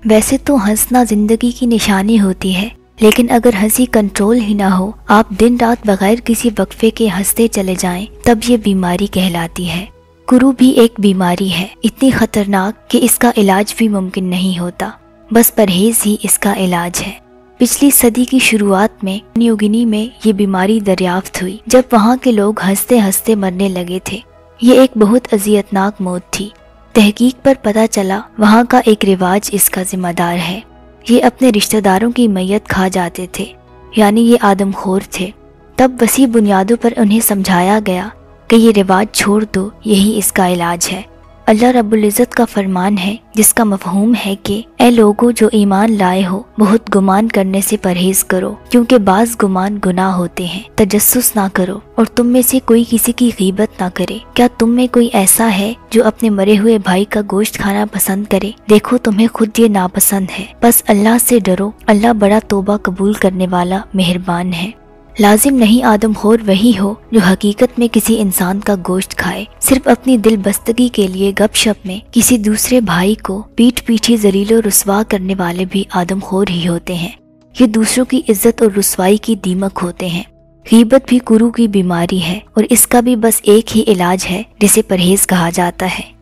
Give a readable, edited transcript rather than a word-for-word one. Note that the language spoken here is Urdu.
ویسے تو ہنسنا زندگی کی نشانی ہوتی ہے، لیکن اگر ہنسی کنٹرول ہی نہ ہو، آپ دن رات بغیر کسی وقفے کے ہنستے چلے جائیں، تب یہ بیماری کہلاتی ہے۔ کرو بھی ایک بیماری ہے، اتنی خطرناک کہ اس کا علاج بھی ممکن نہیں ہوتا، بس پرہیز ہی اس کا علاج ہے۔ پچھلی صدی کی شروعات میں نیو گنی میں یہ بیماری دریافت ہوئی، جب وہاں کے لوگ ہنستے ہنستے مرنے لگے تھے۔ یہ ایک بہت اذیتناک موت تھی۔ تحقیق پر پتہ چلا وہاں کا ایک رواج اس کا ذمہ دار ہے۔ یہ اپنے رشتہ داروں کی میت کھا جاتے تھے، یعنی یہ آدم خور تھے۔ تب وسیع بنیادوں پر انہیں سمجھایا گیا کہ یہ رواج چھوڑ دو، یہی اس کا علاج ہے۔ اللہ رب العزت کا فرمان ہے جس کا مفہوم ہے کہ اے لوگو جو ایمان لائے ہو، بہت گمان کرنے سے پرہیز کرو، کیونکہ بعض گمان گناہ ہوتے ہیں۔ تجسس نہ کرو اور تم میں سے کوئی کسی کی غیبت نہ کرے۔ کیا تم میں کوئی ایسا ہے جو اپنے مرے ہوئے بھائی کا گوشت کھانا پسند کرے؟ دیکھو تمہیں خود یہ ناپسند ہے۔ بس اللہ سے ڈرو، اللہ بڑا توبہ قبول کرنے والا مہربان ہے۔ لازم نہیں آدم خور وہی ہو جو حقیقت میں کسی انسان کا گوشت کھائے، صرف اپنی دل بستگی کے لیے گپ شپ میں کسی دوسرے بھائی کو پیٹھ پیچھے ذلیل و رسوا کرنے والے بھی آدم خور ہی ہوتے ہیں۔ یہ دوسروں کی عزت اور رسوائی کی دیمک ہوتے ہیں۔ غیبت بھی کرو کی بیماری ہے، اور اس کا بھی بس ایک ہی علاج ہے جسے پرہیز کہا جاتا ہے۔